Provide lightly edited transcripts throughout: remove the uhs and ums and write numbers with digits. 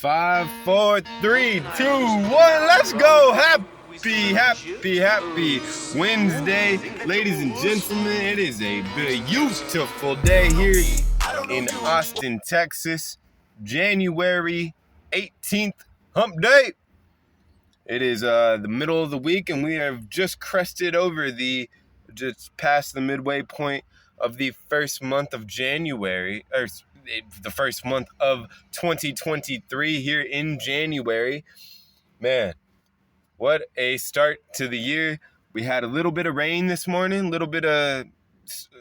5, 4, 3, 2, 1. Let's go. Happy Wednesday, ladies and gentlemen. It is a beautiful day here in Austin, Texas. January 18th, hump day. It is the middle of the week, and we have just crested over just past the midway point of the first month of January, or the first month of 2023 here in January. Man, what a start to the year. We had a little bit of rain this morning, a little bit of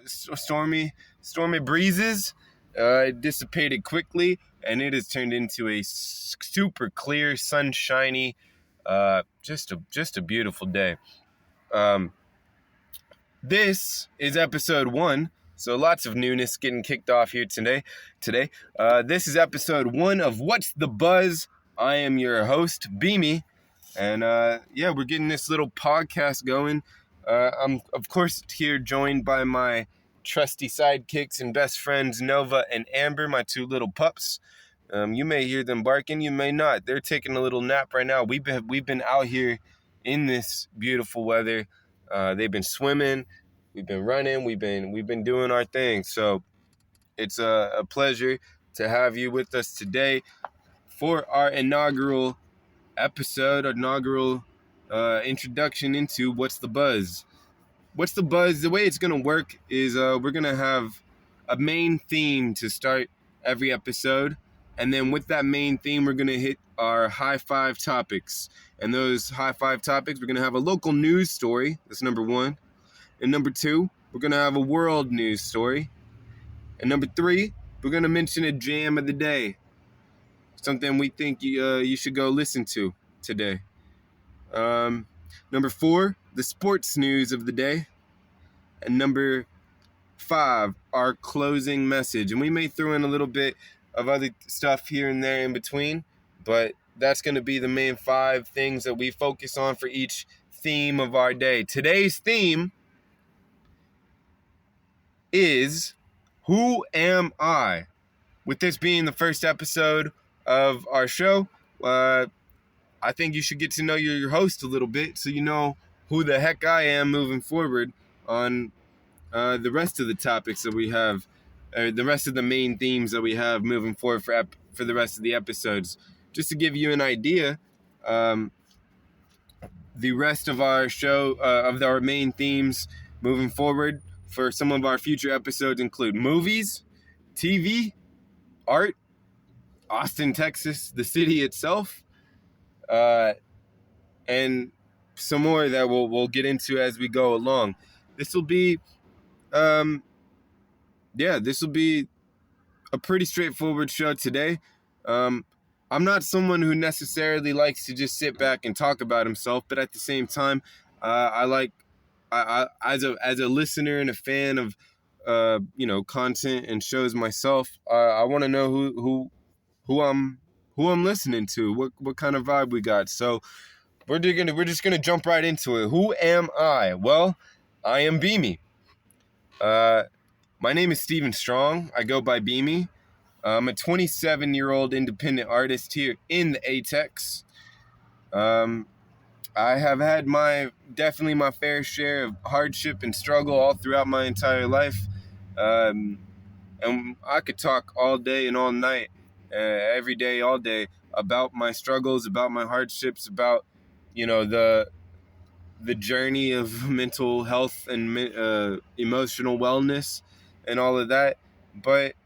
stormy breezes. It dissipated quickly, and it has turned into a super clear, sunshiny, just a beautiful day. This is episode 1, so lots of newness getting kicked off here today. This is episode 1 of What's the Buzz? I am your host, Beami, and we're getting this little podcast going. I'm, of course, here joined by my trusty sidekicks and best friends, Nova and Amber, my two little pups. You may hear them barking, you may not. They're taking a little nap right now. We've been out here in this beautiful weather. They've been swimming, we've been running, we've been doing our thing. So it's a pleasure to have you with us today for our inaugural episode, introduction into What's the Buzz. What's the Buzz? The way it's going to work is we're going to have a main theme to start every episode. And then with that main theme, we're going to hit our high five topics. And those high five topics, we're going to have a local news story. That's number 1. And number 2, we're going to have a world news story. And number 3, we're going to mention a jam of the day. Something we think you should go listen to today. Number 4, the sports news of the day. And number 5, our closing message. And we may throw in a little bit of other stuff here and there in between, but that's going to be the main 5 things that we focus on for each theme of our day. Today's theme is Who Am I? With this being the first episode of our show, I think you should get to know your host a little bit so you know who the heck I am moving forward on the rest of the topics that we have, the rest of the main themes that we have moving forward for the rest of the episodes. Just to give you an idea, the rest of our show, of our main themes moving forward for some of our future episodes include movies, TV, art, Austin, Texas, the city itself, and some more that we'll get into as we go along. This will be a pretty straightforward show today. I'm not someone who necessarily likes to just sit back and talk about himself, but at the same time, I as a listener and a fan of content and shows myself, I want to know who I'm listening to, what kind of vibe we got. So we're just gonna jump right into it. Who am I? Well, I am Beami. My name is Steven Strong. I go by Beami. I'm a 27-year-old independent artist here in the ATEX. I have had definitely my fair share of hardship and struggle all throughout my entire life. And I could talk all day and all night, every day, all day, about my struggles, about my hardships, about, the journey of mental health and emotional wellness and all of that. But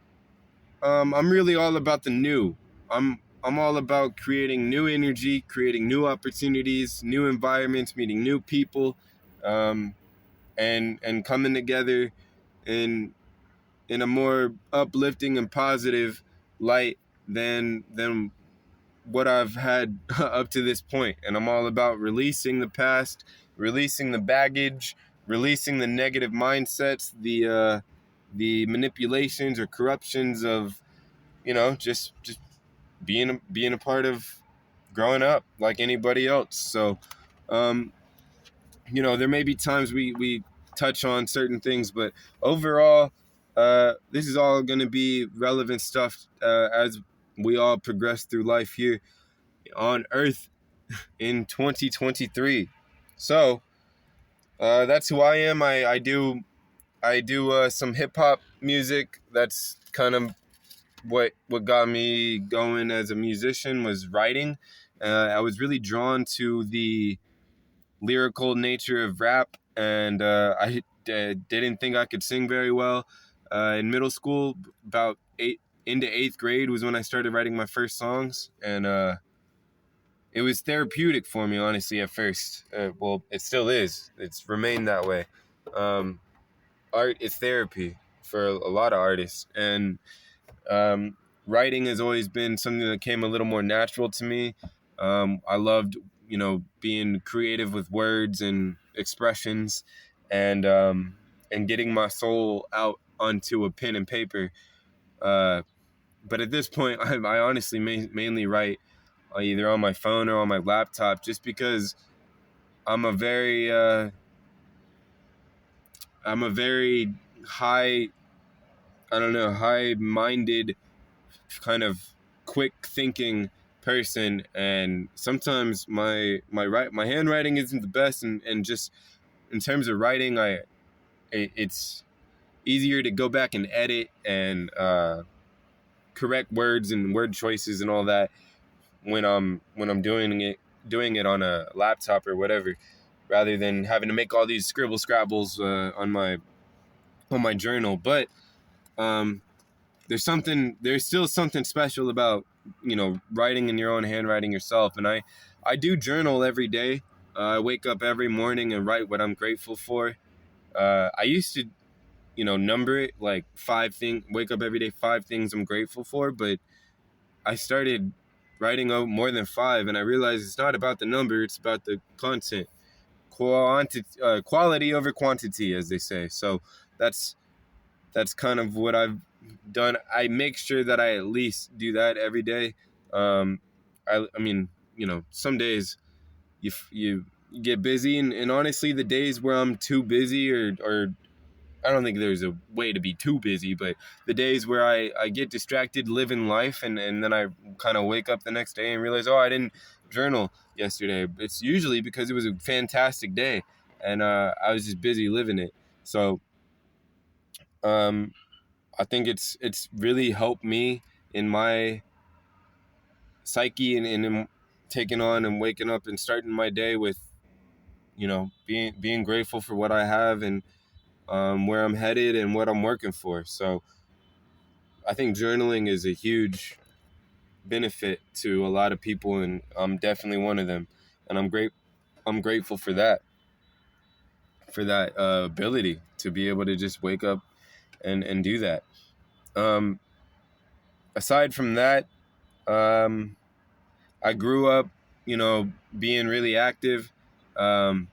I'm really all about the new. I'm all about creating new energy, creating new opportunities, new environments, meeting new people, and coming together in a more uplifting and positive light than what I've had up to this point. And I'm all about releasing the past, releasing the baggage, releasing the negative mindsets, the manipulations or corruptions of, just being a part of growing up like anybody else. So, there may be times we touch on certain things, but overall, this is all going to be relevant stuff as we all progress through life here on Earth in 2023. So that's who I am. I do some hip hop music. That's kind of what got me going as a musician, was writing. I was really drawn to the lyrical nature of rap, and I didn't think I could sing very well. In middle school, about into eighth grade was when I started writing my first songs, and it was therapeutic for me, honestly, at first. Well, it still is. It's remained that way. Um, Art is therapy for a lot of artists, and um, writing has always been something that came a little more natural to me. I loved, being creative with words and expressions, and getting my soul out onto a pen and paper. Uh, but at this point, I honestly mainly write either on my phone or on my laptop, just because I'm a very I'm a very high I don't know high minded, kind of quick thinking person, and sometimes my handwriting isn't the best, and just in terms of writing, it's easier to go back and edit and correct words and word choices and all that when I'm doing it on a laptop or whatever, rather than having to make all these scribble scrabbles on my journal. But um, there's still something special about writing in your own handwriting yourself. And I do journal every day. I wake up every morning and write what I'm grateful for. I used to number it like five things. Wake up every day, 5 things I'm grateful for. But I started writing out more than five, and I realized it's not about the number, it's about the content. Quality over quantity, as they say. So that's kind of what I've done. I make sure that I at least do that every day. I mean, some days you get busy, and honestly, the days where I'm too busy, or I don't think there's a way to be too busy, but the days where I get distracted living life, and then I kind of wake up the next day and realize, oh, I didn't journal yesterday. It's usually because it was a fantastic day, and I was just busy living it. So um, I think it's really helped me in my psyche, and in taking on and waking up and starting my day with being grateful for what I have, and where I'm headed and what I'm working for. So I think journaling is a huge benefit to a lot of people, and I'm definitely one of them. And I'm grateful for that ability to be able to just wake up and do that. Um, Aside from that, um, I grew up, being really active. Um,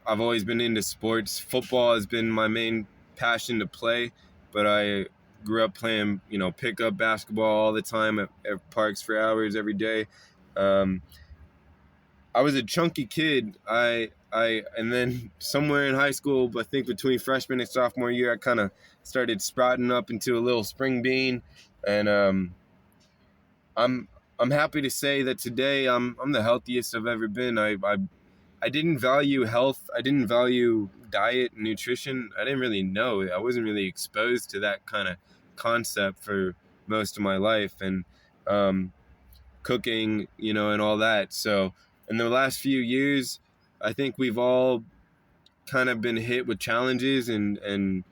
I've always been into sports. Football has been my main passion to play, but I grew up playing, pickup basketball all the time at parks for hours every day. Um, I was a chunky kid. And then somewhere in high school, I think between freshman and sophomore year, I kind of started sprouting up into a little spring bean, and I'm I'm happy to say that today I'm the healthiest I've ever been. I didn't value health. I didn't value diet and nutrition. I didn't really know. I wasn't really exposed to that kind of concept for most of my life, and cooking, and all that. So in the last few years, I think we've all kind of been hit with challenges, and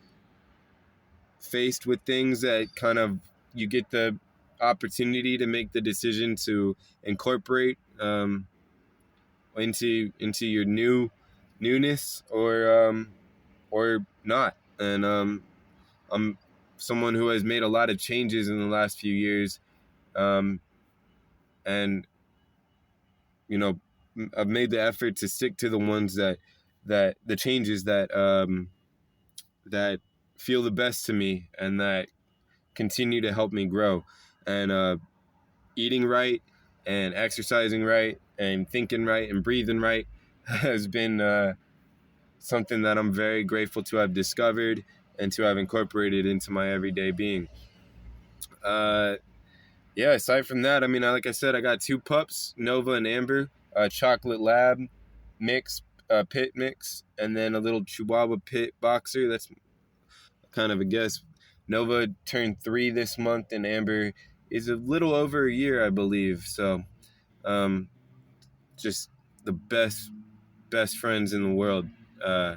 faced with things that kind of you get the opportunity to make the decision to incorporate into your newness, or not. And I'm someone who has made a lot of changes in the last few years, um, and I've made the effort to stick to the ones that the changes that feel the best to me, and that continue to help me grow. And eating right, and exercising right, and thinking right, and breathing right has been something that I'm very grateful to have discovered and to have incorporated into my everyday being. Yeah, aside from that, I mean, like I said, I got two pups, Nova and Amber, a chocolate lab mix, pit mix, and then a little Chihuahua pit boxer. That's kind of a guess. Nova turned 3 this month, and Amber is a little over a year, I believe. So, um, just the best friends in the world. Uh,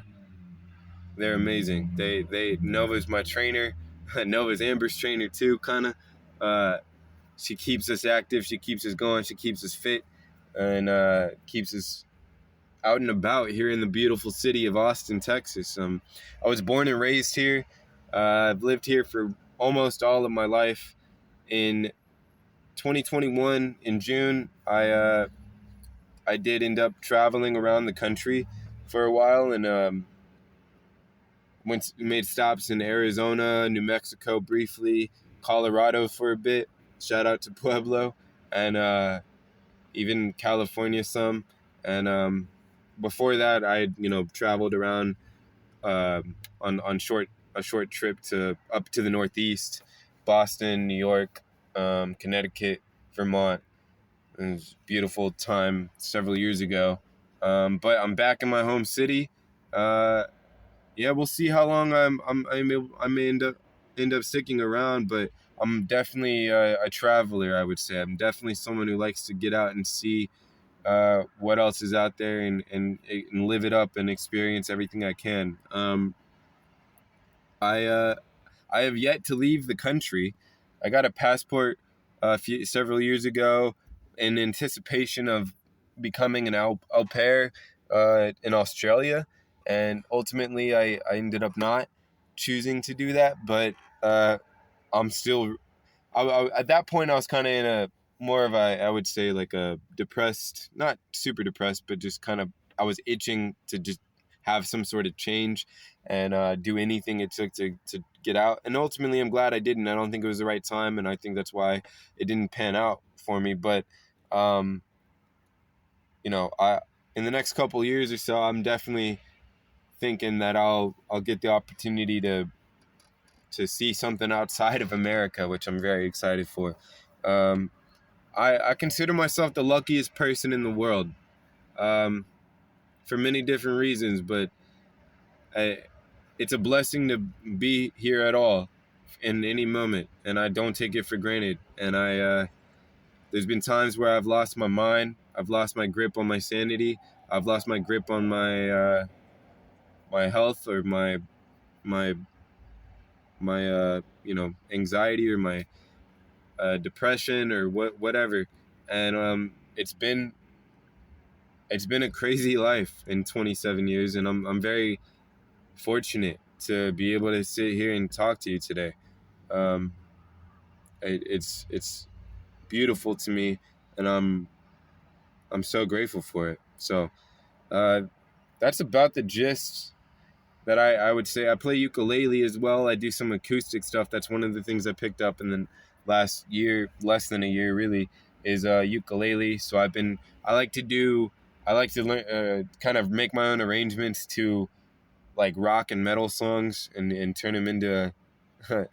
they're amazing. They Nova's my trainer. Nova's Amber's trainer too, kind of. She keeps us active. She keeps us going. She keeps us fit, and keeps us out and about here in the beautiful city of Austin, Texas. I was born and raised here. I've lived here for almost all of my life. In 2021, in June, I did end up traveling around the country for a while, and made stops in Arizona, New Mexico briefly, Colorado for a bit. Shout out to Pueblo, and even California some. And before that, I traveled around on a short trip to up to the Northeast, Boston, New York, Connecticut, Vermont. It was a beautiful time several years ago. But I'm back in my home city. Yeah, we'll see how long I may end up sticking around, but I'm definitely a traveler. I would say I'm definitely someone who likes to get out and see what else is out there, and live it up and experience everything I can. I I have yet to leave the country. I got a passport several years ago in anticipation of becoming an au pair in Australia, and ultimately I ended up not choosing to do that. But I'm still at that point I was kind of in a more of a, I would say, like a depressed, not super depressed, but just kind of, I was itching to just have some sort of change and do anything it took to get out. And ultimately I'm glad I didn't. I don't think it was the right time, and I think that's why it didn't pan out for me. But um, I in the next couple years or so, I'm definitely thinking that I'll get the opportunity to see something outside of America, which I'm very excited for. Um, I consider myself the luckiest person in the world, um, for many different reasons, but it's a blessing to be here at all in any moment, and I don't take it for granted. And there's been times where I've lost my mind, I've lost my grip on my sanity, I've lost my grip on my health, or my anxiety, or my depression, or whatever. And it's been a crazy life in 27 years, and I'm very fortunate to be able to sit here and talk to you today. Um, it's beautiful to me, and I'm so grateful for it. So uh, that's about the gist that I would say. I play ukulele as well. I do some acoustic stuff. That's one of the things I picked up in the last year, less than a year really, is ukulele. So I like to learn, kind of make my own arrangements to like rock and metal songs, and turn them into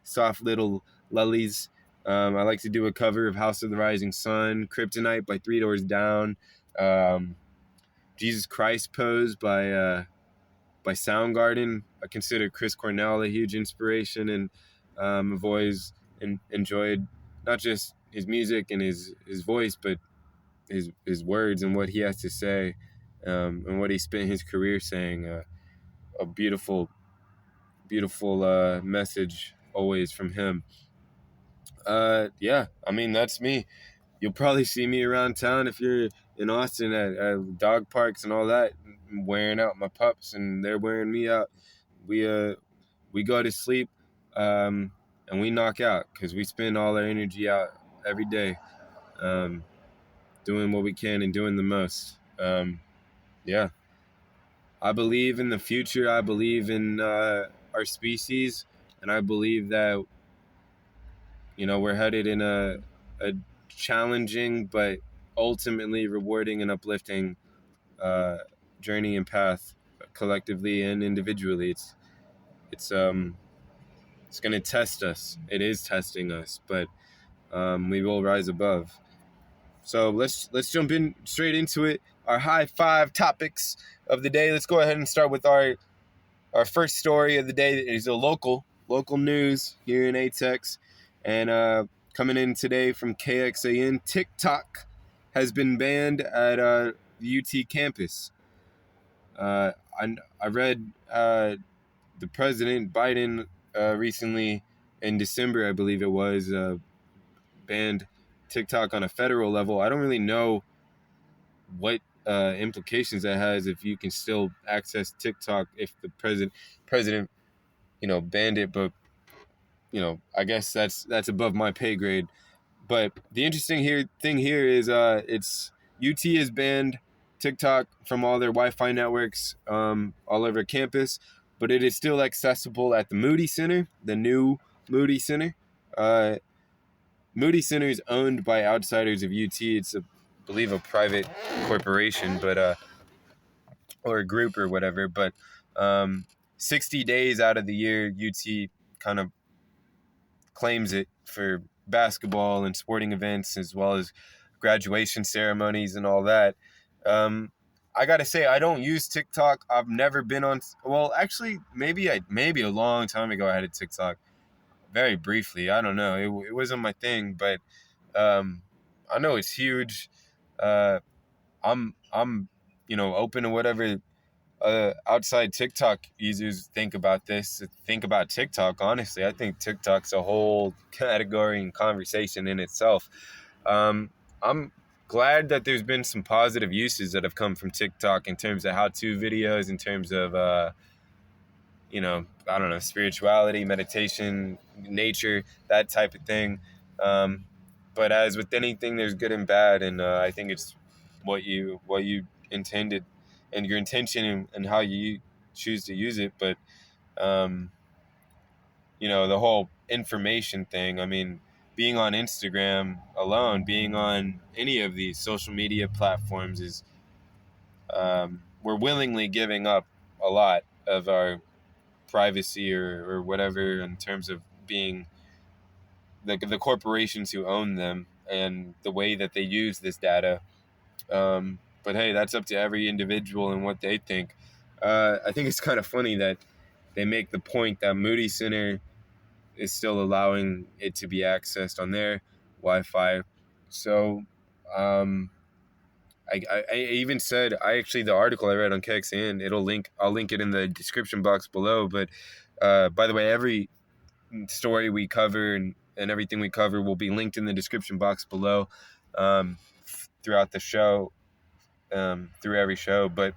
soft little lullies. I like to do a cover of House of the Rising Sun, Kryptonite by Three Doors Down, um, Jesus Christ Pose by Soundgarden. I consider Chris Cornell a huge inspiration, and I've always enjoyed not just his music and his voice, but his words and what he has to say, and what he spent his career saying. A beautiful message always from him. Yeah, I mean, that's me. You'll probably see me around town if you're in Austin at dog parks and all that, wearing out my pups, and they're wearing me out. We go to sleep, and we knock out because we spend all our energy out every day, um, doing what we can and doing the most. Yeah, I believe in the future. I believe in our species, and I believe that we're headed in a challenging but ultimately rewarding and uplifting uh, journey and path, collectively and individually. It's it's going to test us. It is testing us, but we will rise above. So let's jump in straight into it. Our high five topics of the day. Let's go ahead and start with our first story of the day. Is a local news here in Atex, and coming in today from KXAN. TikTok has been banned at the UT campus. I read the President Biden recently in December, I believe it was, banned TikTok on a federal level. I don't really know what implications that has if you can still access TikTok if the president banned it, but I guess that's above my pay grade. But the interesting thing here is it's UT has banned TikTok from all their Wi-Fi networks all over campus, but it is still accessible at the Moody Center, the new Moody Center. Moody Center is owned by outsiders of UT. It's, I believe, a private corporation, but or a group or whatever. But 60 days out of the year, UT kind of claims it for basketball and sporting events, as well as graduation ceremonies and all that. I gotta say, I don't use TikTok. I've never been on. Well, actually, maybe a long time ago I had a TikTok, very briefly. I don't know. It wasn't my thing, but I know it's huge. I'm open to whatever outside TikTok users think about this. Think about TikTok. Honestly, I think TikTok's a whole category and conversation in itself. I'm glad that there's been some positive uses that have come from TikTok in terms of how-to videos, in terms of I don't know, spirituality, meditation, nature, that type of thing. But as with anything, there's good and bad, and I think it's what you intended and your intention and how you choose to use it. But the whole information thing. I mean, being on Instagram alone, being on any of these social media platforms is we're willingly giving up a lot of our privacy or whatever in terms of being the corporations who own them and the way that they use this data. But hey, that's up to every individual and what they think. I think it's kind of funny that they make the point that Moody Center is still allowing it to be accessed on their Wi-Fi. So I even said, the article I read on KXAN, I'll link it in the description box below. But by the way, every story we cover and everything we cover will be linked in the description box below throughout the show, through every show. But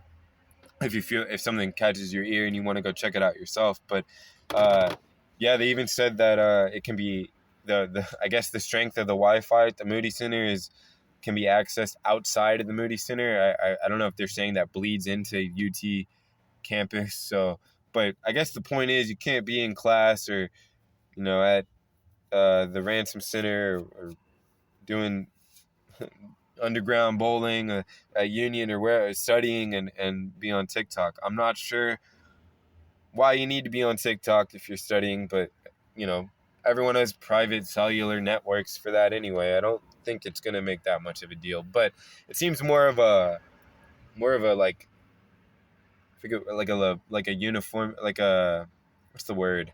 if something catches your ear and you want to go check it out yourself. But yeah, they even said that it can be I guess the strength of the Wi-Fi at the Moody Center can be accessed outside of the Moody Center. I don't know if they're saying that bleeds into UT campus. So, but I guess the point is you can't be in class or at the Ransom Center or doing underground bowling at Union or where studying and be on TikTok. I'm not sure why you need to be on TikTok if you're studying, but everyone has private cellular networks for that anyway. I don't think it's going to make that much of a deal, but it seems more of a like, I forget, like a uniform, like a, what's the word?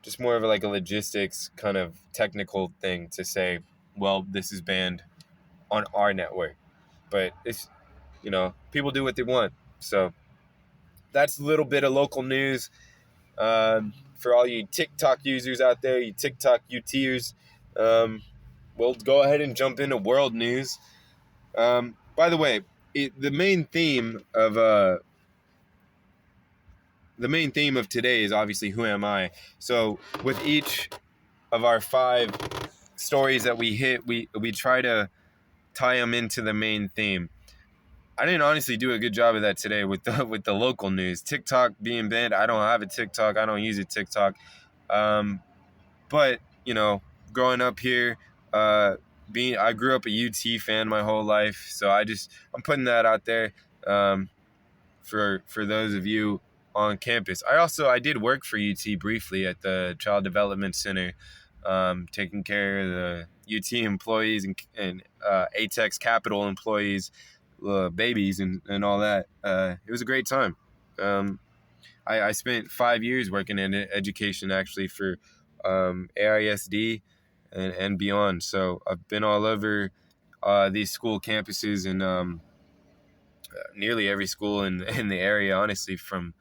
Just more of like a logistics kind of technical thing to say, well, this is banned on our network. But it's, people do what they want. So that's a little bit of local news. For all you TikTok users out there, you TikTok UTers, we'll go ahead and jump into world news. By the way, the main theme of today is obviously who am I. So with each of our 5 stories that we hit, we try to tie them into the main theme. I didn't honestly do a good job of that today with the local news. TikTok being banned. I don't have a TikTok. I don't use a TikTok. But growing up here, I grew up a UT fan my whole life, so I'm putting that out there for those of you on campus. I did work for UT briefly at the Child Development Center taking care of the UT employees and ATEX Capital employees, babies, and all that. It was a great time. I spent 5 years working in education, actually, for AISD and beyond. So I've been all over these school campuses and nearly every school in the area, honestly, from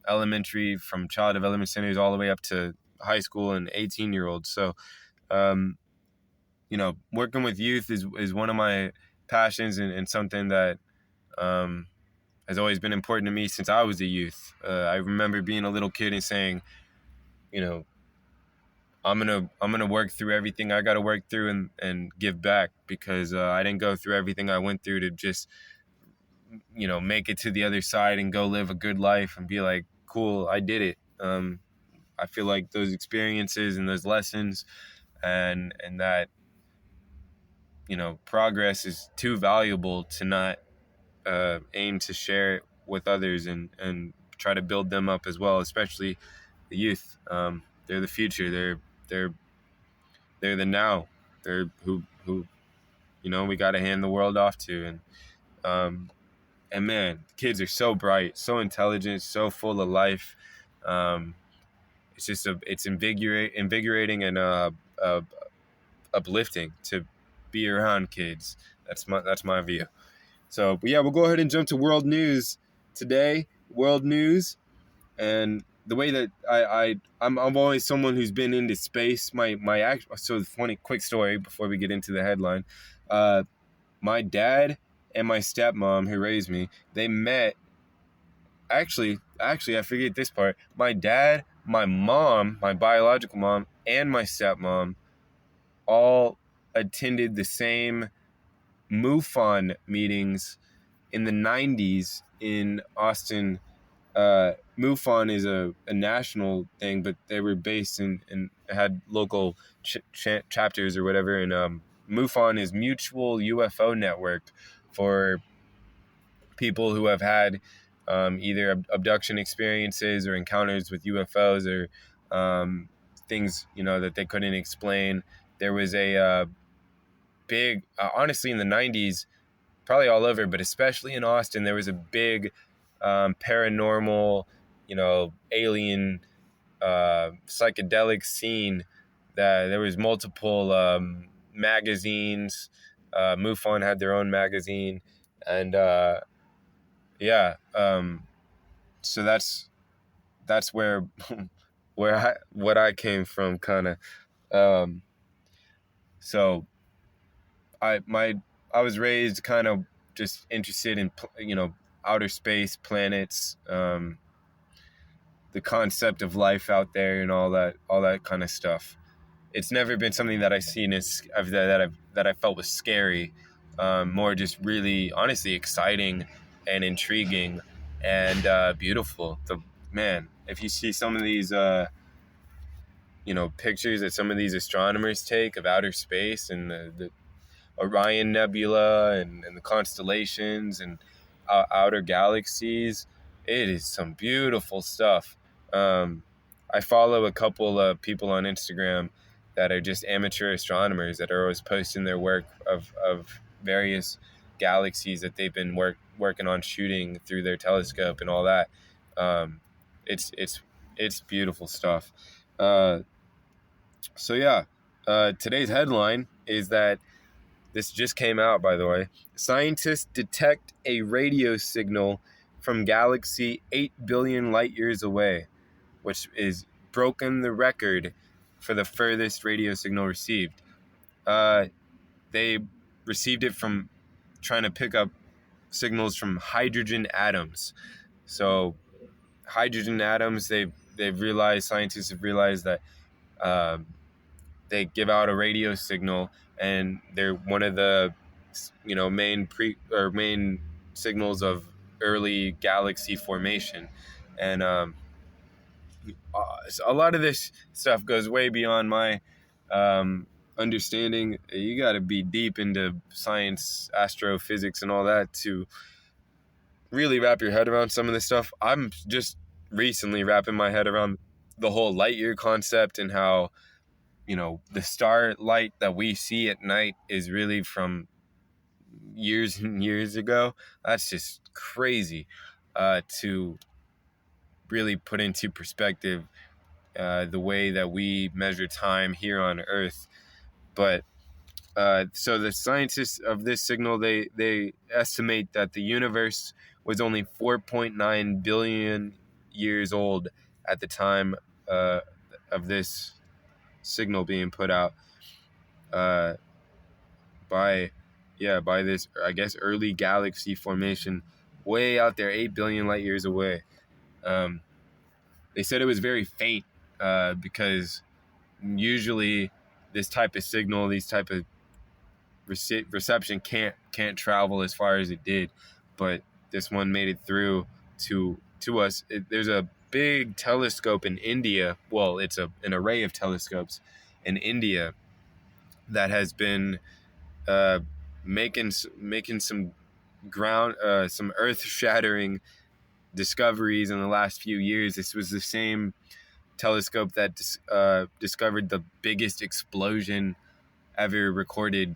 elementary, from child development centers all the way up to high school and 18-year-olds. So, working with youth is one of my passions and something that has always been important to me since I was a youth. I remember being a little kid and saying, you know, I'm gonna work through everything I got to work through and give back, because I didn't go through everything I went through to just make it to the other side and go live a good life and be like, cool, I did it. I feel like those experiences and those lessons and that progress is too valuable to not aim to share it with others and try to build them up as well, especially the youth. They're the future. They're the now. They're who we got to hand the world off to. And man, kids are so bright, so intelligent, so full of life. It's just it's invigorating and uplifting to be around kids. That's my view. So, but yeah, we'll go ahead and jump to world news today. World news, and the way that I'm always someone who's been into space. So funny quick story before we get into the headline. My dad and my stepmom, who raised me, they met. Actually, I forget this part. My dad, my mom, my biological mom, and my stepmom all attended the same MUFON meetings in the 90s in Austin. MUFON is a national thing, but they were based and had local chapters or whatever. And MUFON is Mutual UFO Network for people who have had either abduction experiences or encounters with UFOs or things that they couldn't explain. There was a big, honestly, in the 90s, probably all over, but especially in Austin, there was a big paranormal, alien, psychedelic scene. That there was multiple magazines. MUFON had their own magazine, and so that's where what I came from, kind of. So I was raised kind of just interested in outer space, planets, the concept of life out there, and all that kind of stuff. It's never been something that I've seen that I felt was scary. More just really, honestly, exciting and intriguing and beautiful. If you see some of these pictures that some of these astronomers take of outer space and the Orion Nebula and the constellations and outer galaxies, it is some beautiful stuff. I follow a couple of people on Instagram that are just amateur astronomers that are always posting their work of various galaxies that they've been working on shooting through their telescope and all that. It's beautiful stuff. Today's headline is that this just came out, by the way. Scientists detect a radio signal from galaxy 8 billion light years away, which is broken the record for the furthest radio signal received. They received it from trying to pick up signals from hydrogen atoms. So hydrogen atoms, scientists have realized that they give out a radio signal, and they're one of the main signals of early galaxy formation. And a lot of this stuff goes way beyond my understanding. You got to be deep into science, astrophysics, and all that to really wrap your head around some of this stuff. I'm just recently wrapping my head around the whole light year concept and how the starlight that we see at night is really from years and years ago. That's just crazy to really put into perspective the way that we measure time here on Earth. But so the scientists of this signal, they estimate that the universe was only 4.9 billion years old at the time of this signal being put out uh, by this, I guess, early galaxy formation way out there, 8 billion light years away. Um, they said it was very faint because usually this type of signal, these type of reception can't travel as far as it did, but this one made it through to us. There's a big telescope in India. Well, it's an array of telescopes in India that has been making some some earth-shattering discoveries in the last few years. This was the same telescope that discovered the biggest explosion ever recorded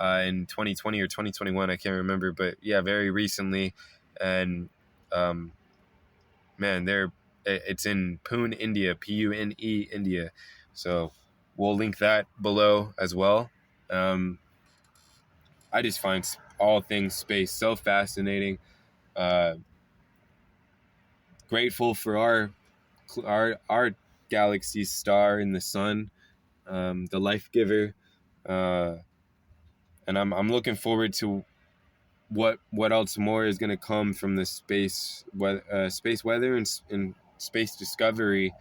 in 2020 or 2021. I can't remember, but yeah, very recently. And man, it's in Pune, India, Pune, India. So we'll link that below as well. I just find all things space so fascinating. Grateful for our galaxy star in the sun, the life giver, and I'm looking forward to what else more is going to come from the space weather and space discovery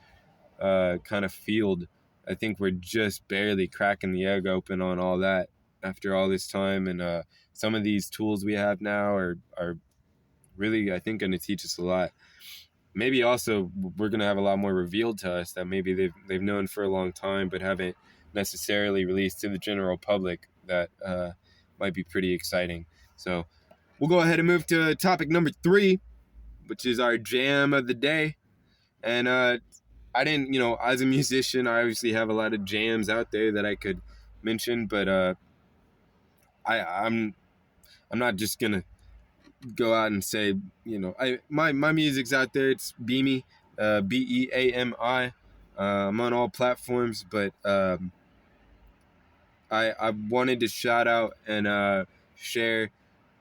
kind of field. I think we're just barely cracking the egg open on all that after all this time, and some of these tools we have now are really, I think, going to teach us a lot. Maybe also we're going to have a lot more revealed to us that maybe they've known for a long time but haven't necessarily released to the general public. That might be pretty exciting. So we'll go ahead and move to topic number 3, which is our jam of the day. And I didn't, as a musician, I obviously have a lot of jams out there that I could mention, but I'm not just gonna go out and say, my music's out there. It's Beami, Beami. I'm on all platforms, but I wanted to shout out and share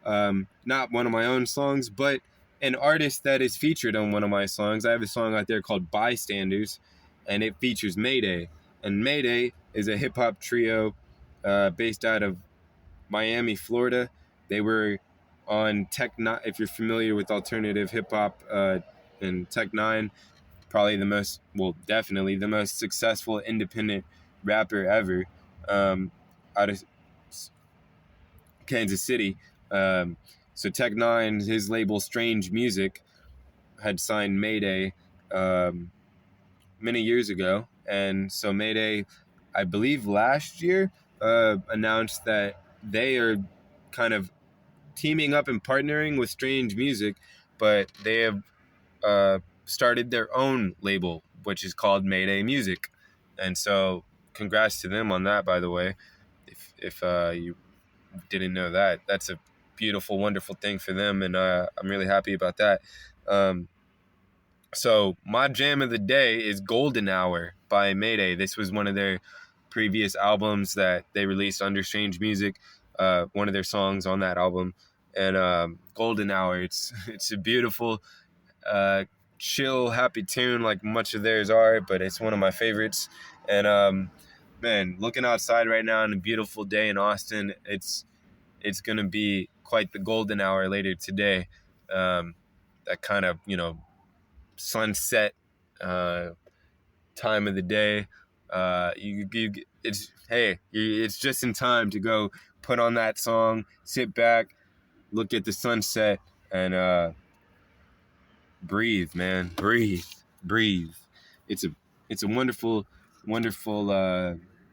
not one of my own songs, but an artist that is featured on one of my songs. I have a song out there called Bystanders, and it features Mayday. And Mayday is a hip-hop trio based out of Miami, Florida. They were on Tech Nine. If you're familiar with alternative hip-hop and Tech Nine, probably definitely the most successful independent rapper ever out of Kansas City. So Tech Nine, his label Strange Music, had signed Mayday many years ago, and so Mayday, I believe last year, announced that they are kind of teaming up and partnering with Strange Music, but they have started their own label, which is called Mayday Music, and so congrats to them on that, by the way. If you didn't know that, that's a beautiful, wonderful thing for them, and I'm really happy about that. So my jam of the day is Golden Hour by Mayday. This was one of their previous albums that they released under Strange Music, one of their songs on that album. And Golden Hour, it's a beautiful, chill, happy tune like much of theirs are, but it's one of my favorites. And man, looking outside right now on a beautiful day in Austin, it's going to be quite the golden hour later today. That kind of, sunset time of the day. It's just in time to go put on that song, sit back, look at the sunset, and breathe, man. Breathe. It's a wonderful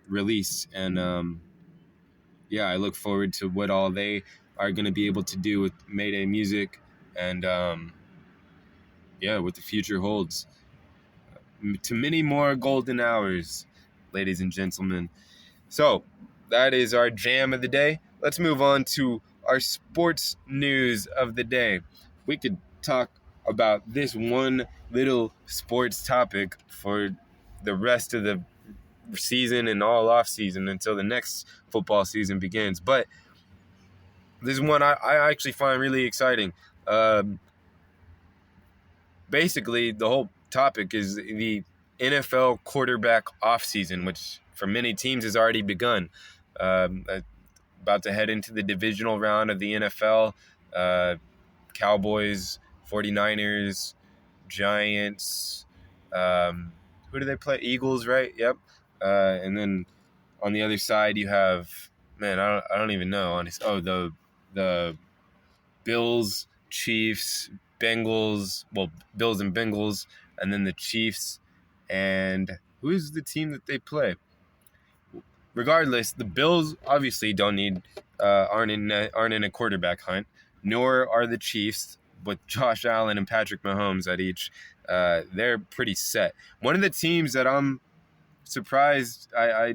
release, and I look forward to what all they are going to be able to do with Mayday Music, and what the future holds. To many more golden hours ladies and gentlemen. So that is our jam of the day. Let's move on to our sports news of the day. We could talk about this one little sports topic for the rest of the season and all off season until the next football season begins. But this is one I actually find really exciting. Basically, the whole topic is the NFL quarterback offseason, which for many teams has already begun. About to head into the divisional round of the NFL. Cowboys, 49ers, Giants. Who do they play? Eagles, right? Yep. And then on the other side, you have, man, I don't even know. Honest. Oh, the Bills, Chiefs, Bengals. Well, Bills and Bengals, and then the Chiefs. And who is the team that they play? Regardless, the Bills obviously aren't in a quarterback hunt, nor are the Chiefs. With Josh Allen and Patrick Mahomes at each, they're pretty set. One of the teams that I'm surprised, I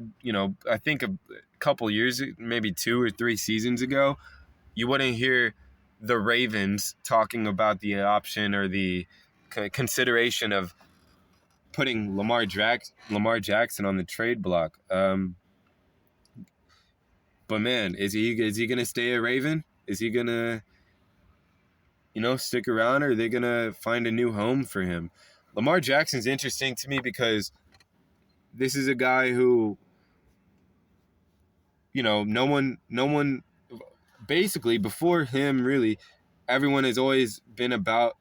think a couple years, maybe 2 or 3 seasons ago, you wouldn't hear the Ravens talking about the option or the consideration of putting Lamar Jackson on the trade block. But man, is he gonna stay a Raven? Is he gonna, stick around, or are they gonna find a new home for him? Lamar Jackson's interesting to me because this is a guy who, no one, basically before him, really, everyone has always been about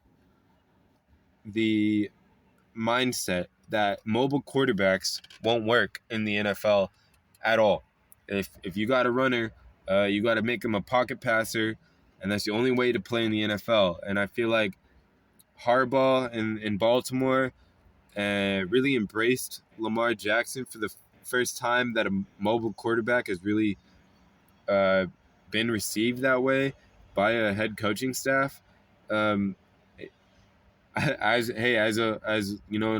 the mindset that mobile quarterbacks won't work in the NFL at all. If you got a runner, you got to make him a pocket passer, and that's the only way to play in the NFL. And I feel like Harbaugh in Baltimore really embraced Lamar Jackson for the first time that a mobile quarterback has really been received that way by a head coaching staff. As an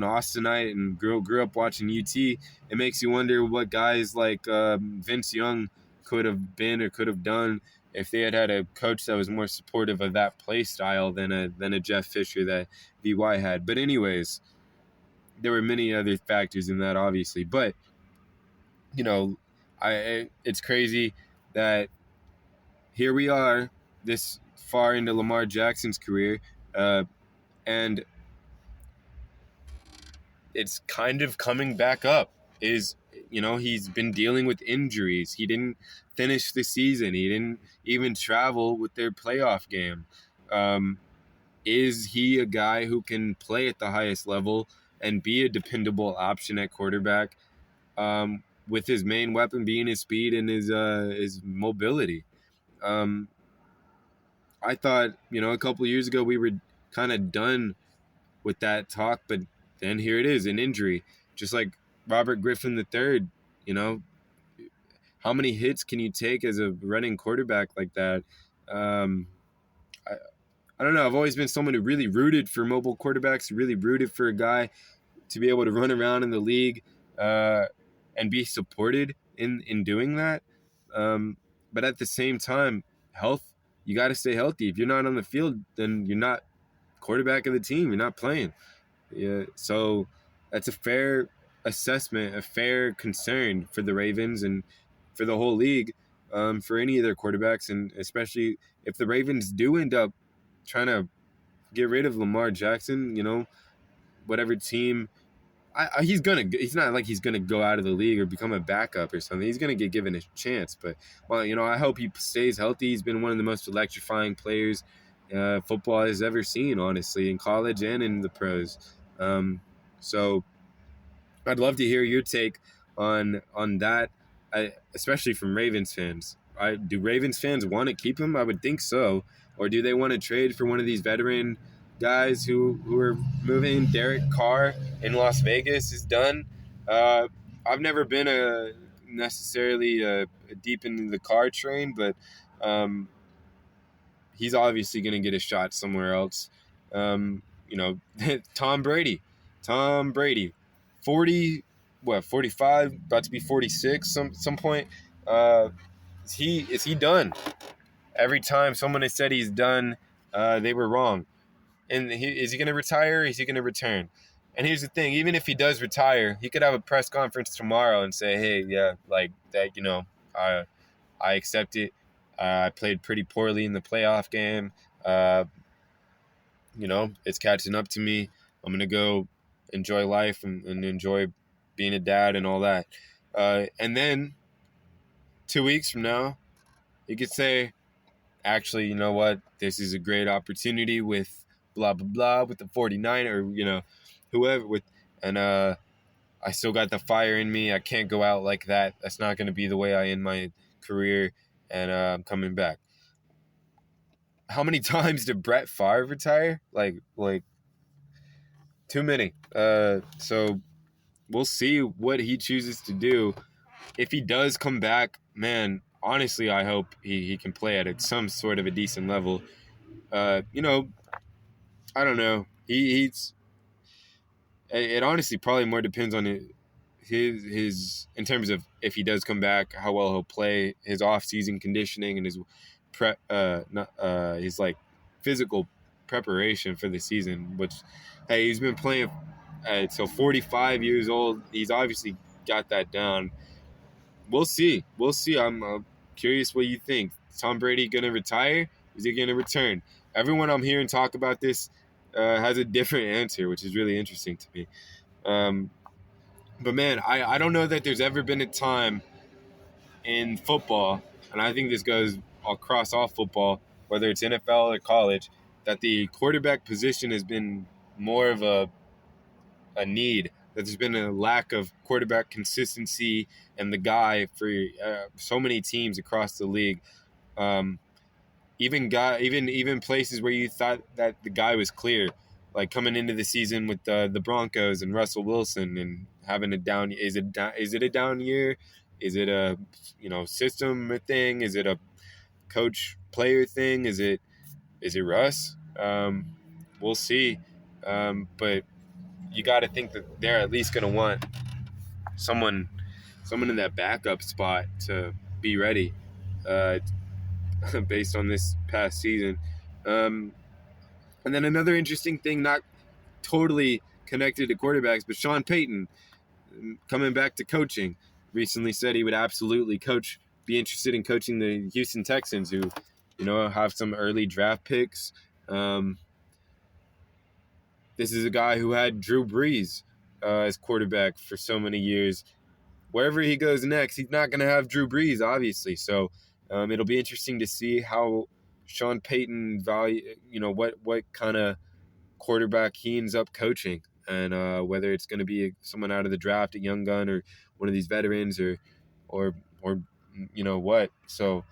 Austinite and grew up watching UT, it makes you wonder what guys like Vince Young could have been or could have done if they had a coach that was more supportive of that play style than a Jeff Fisher that VY had. But anyways, there were many other factors in that, obviously. But it's crazy that here we are this far into Lamar Jackson's career. And it's kind of coming back up. He's been dealing with injuries. He didn't finish the season. He didn't even travel with their playoff game. Is he a guy who can play at the highest level and be a dependable option at quarterback, with his main weapon being his speed and his mobility? I thought, a couple of years ago we were kind of done with that talk, but then here it is, an injury. Just like Robert Griffin III, how many hits can you take as a running quarterback like that? I don't know. I've always been someone who really rooted for mobile quarterbacks, really rooted for a guy to be able to run around in the league and be supported in doing that. But at the same time, you got to stay healthy. If you're not on the field, then you're not quarterback of the team. You're not playing. Yeah, so that's a fair assessment, a fair concern for the Ravens and for the whole league, for any of their quarterbacks, and especially if the Ravens do end up trying to get rid of Lamar Jackson, whatever team. He's not like he's gonna go out of the league or become a backup or something. He's gonna get given a chance, but I hope he stays healthy. He's been one of the most electrifying players football has ever seen, honestly, in college and in the pros. So I'd love to hear your take on that, especially from Ravens fans. Do Ravens fans want to keep him? I would think so. Or do they want to trade for one of these veteran guys who are moving? Derek Carr in Las Vegas is done. I've never been necessarily deep into the Carr train, but he's obviously going to get a shot somewhere else. Tom Brady, 40 45, about to be 46 some point. Is he done? Every time someone has said he's done, they were wrong. And is he going to retire? Or is he going to return? And here's the thing: even if he does retire, he could have a press conference tomorrow and say, "Hey, yeah, like that, I accept it. I played pretty poorly in the playoff game. Uh, it's catching up to me. I'm gonna go enjoy life and enjoy being a dad and all that." And then 2 weeks from now, he could say, "Actually, you know what? This is a great opportunity with blah blah blah with the 49 or whoever with and I still got the fire in me. I can't go out like that. That's not going to be the way I end my career, and I'm coming back." How many times did Brett Favre retire? Like too many. So we'll see what he chooses to do. If he does come back, man, honestly, I hope he can play at some sort of a decent level. I don't know. He's. It honestly probably more depends on his in terms of if he does come back, how well he'll play, his off-season conditioning, and his his like physical preparation for the season. Which, hey, he's been playing until 45 years old. He's obviously got that down. We'll see. I'm curious what you think. Is Tom Brady gonna retire? Is he gonna return? Everyone I'm hearing talk about this has a different answer, which is really interesting to me. But man, I don't know that there's ever been a time in football, and I think this goes across all football, whether it's NFL or college, that the quarterback position has been more of a need. That there's been a lack of quarterback consistency and the guy for so many teams across the league. Even places where you thought that the guy was clear, like coming into the season with the Broncos and Russell Wilson and having a down. Is it a down year? Is it a system thing? Is it a coach player thing? Is it Russ? We'll see. But you got to think that they're at least going to want someone in that backup spot to be ready. Based on this past season. And then another interesting thing, not totally connected to quarterbacks, but Sean Payton coming back to coaching recently said he would absolutely be interested in coaching the Houston Texans, who, have some early draft picks. This is a guy who had Drew Brees as quarterback for so many years. Wherever he goes next, he's not going to have Drew Brees, obviously. So it'll be interesting to see how Sean Payton what kind of quarterback he ends up coaching, and whether it's going to be someone out of the draft, a young gun, or one of these veterans, or what. So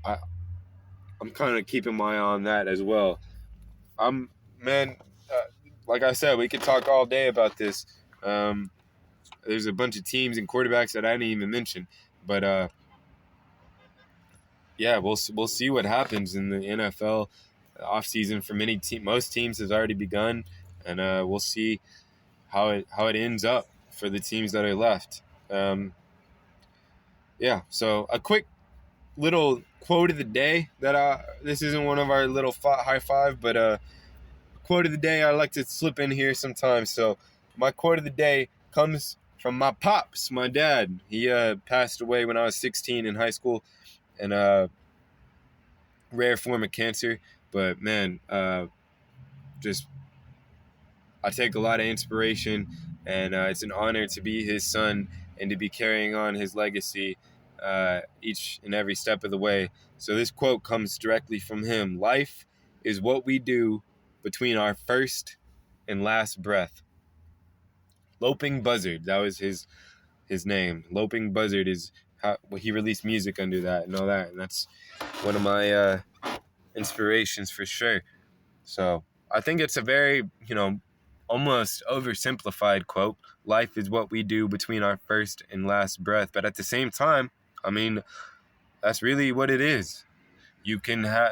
I'm kind of keeping my eye on that as well. Like I said, we could talk all day about this. There's a bunch of teams and quarterbacks that I didn't even mention, but yeah, we'll see what happens in the NFL offseason for most teams has already begun, and we'll see how it ends up for the teams that are left. So a quick little quote of the day this isn't one of our little high five, but quote of the day I like to slip in here sometimes. So my quote of the day comes from my pops, my dad. He passed away when I was 16 in high school, and rare form of cancer. But man, just I take a lot of inspiration, and it's an honor to be his son and to be carrying on his legacy each and every step of the way. So this quote comes directly from him. Life is what we do between our first and last breath. Loping Buzzard, that was his name. Loping Buzzard is how he released music under that and all that, and that's one of my inspirations for sure. So I think it's a very, almost oversimplified quote. Life is what we do between our first and last breath. But at the same time, I mean, that's really what it is. You can have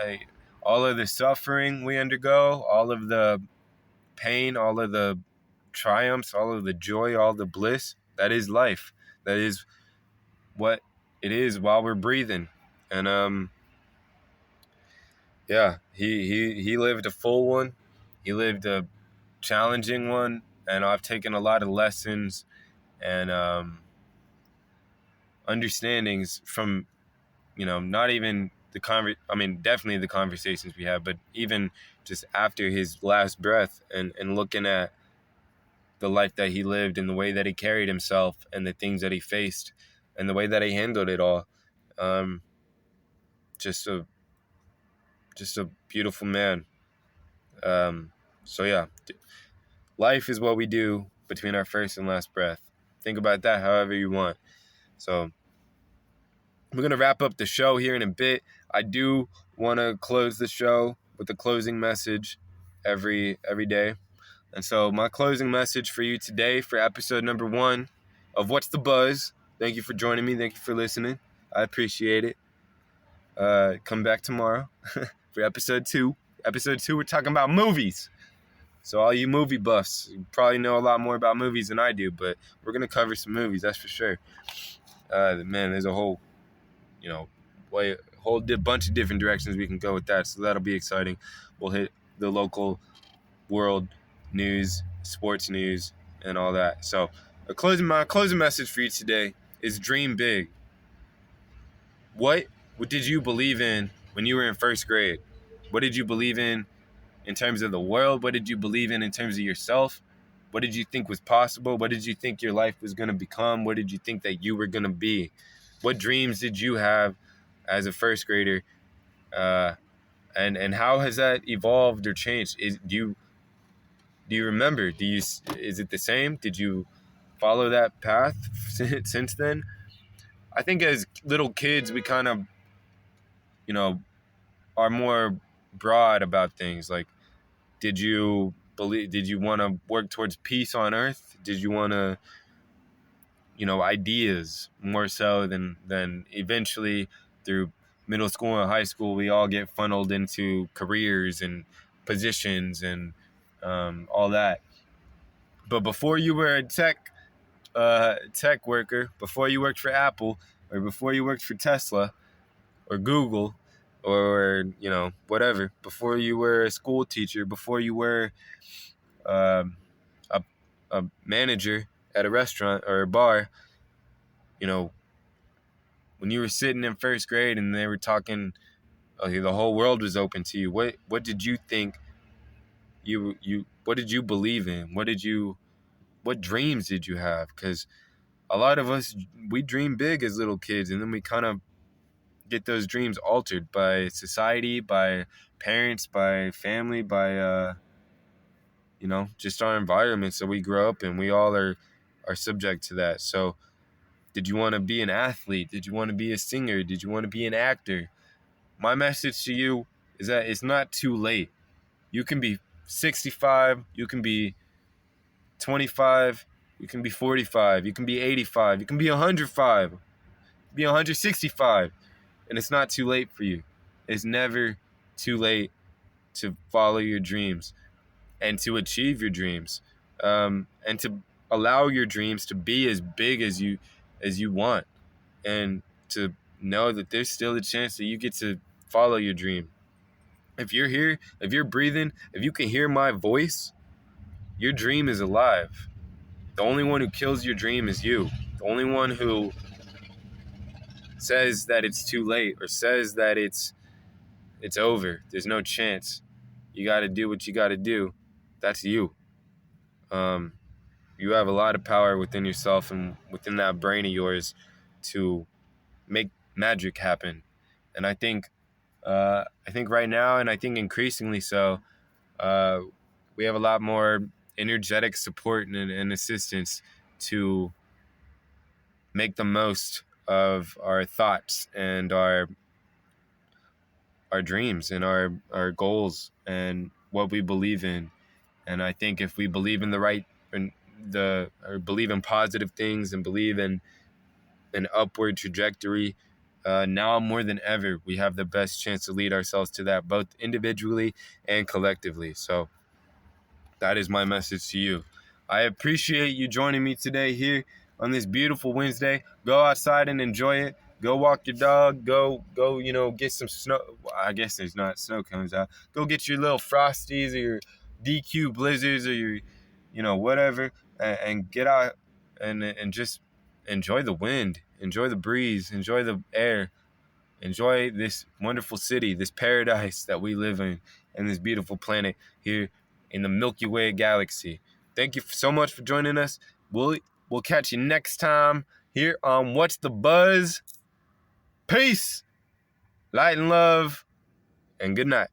all of the suffering we undergo, all of the pain, all of the triumphs, all of the joy, all the bliss. That is life. That is what it is while we're breathing. And yeah, he lived a full one. He lived a challenging one, and I've taken a lot of lessons and understandings from, not even definitely the conversations we have, but even just after his last breath, and looking at the life that he lived and the way that he carried himself and the things that he faced and the way that he handled it all. Um, just a beautiful man. So yeah, life is what we do between our first and last breath. Think about that however you want. So we're going to wrap up the show here in a bit. I do want to close the show with a closing message every day. And so my closing message for you today for episode number 1 of What's the Buzz. Thank you for joining me. Thank you for listening. I appreciate it. Come back tomorrow for episode 2. Episode 2, we're talking about movies. So all you movie buffs, you probably know a lot more about movies than I do, but we're going to cover some movies, that's for sure. Man, there's a whole, bunch of different directions we can go with that, so that'll be exciting. We'll hit the local world news, sports news, and all that. So my closing message for you today is dream big. What did you believe in when you were in first grade? What did you believe in terms of the world? What did you believe in terms of yourself? What did you think was possible? What did you think your life was going to become? What did you think that you were going to be? What dreams did you have as a first grader? And how has that evolved or changed? Do you remember? Is it the same? Did you follow that path since then? I think as little kids, we kind of, are more broad about things. Like, did you want to work towards peace on earth? Did you want to, ideas more so than eventually through middle school and high school, we all get funneled into careers and positions and all that. But before you were a tech worker, before you worked for Apple, or before you worked for Tesla or Google, or whatever, before you were a school teacher, before you were a manager at a restaurant or a bar, when you were sitting in first grade and they were talking, the whole world was open to you. What did you think? What did you believe in? What dreams did you have? Because a lot of us, we dream big as little kids, and then we kind of get those dreams altered by society, by parents, by family, by just our environment. So we grow up and we all are subject to that. So did you want to be an athlete? Did you want to be a singer? Did you want to be an actor? My message to you is that it's not too late. You can be 65, you can be 25, you can be 45, you can be 85, you can be 105, be 165, and it's not too late for you. It's never too late to follow your dreams and to achieve your dreams, and to allow your dreams to be as big as you want, and to know that there's still a chance that you get to follow your dream. If you're here, if you're breathing, if you can hear my voice, your dream is alive. The only one who kills your dream is you. The only one who says that it's too late or says that it's over, there's no chance, you got to do what you got to do, that's you. You have a lot of power within yourself and within that brain of yours to make magic happen. And I think right now, and I think increasingly so, we have a lot more energetic support and assistance to make the most of our thoughts and our dreams and our goals and what we believe in. And I think if we believe in or believe in positive things and believe in an upward trajectory, now more than ever, we have the best chance to lead ourselves to that, both individually and collectively. So that is my message to you. I appreciate you joining me today here on this beautiful Wednesday. Go outside and enjoy it. Go walk your dog. Go, get some snow. Well, I guess there's not snow cones out. Go get your little Frosties or your DQ Blizzards or your, whatever, and get out and just enjoy the wind, enjoy the breeze, enjoy the air, enjoy this wonderful city, this paradise that we live in, and this beautiful planet here in the Milky Way galaxy. Thank you so much for joining us. We'll catch you next time here on What's the Buzz. Peace, light and love, and good night.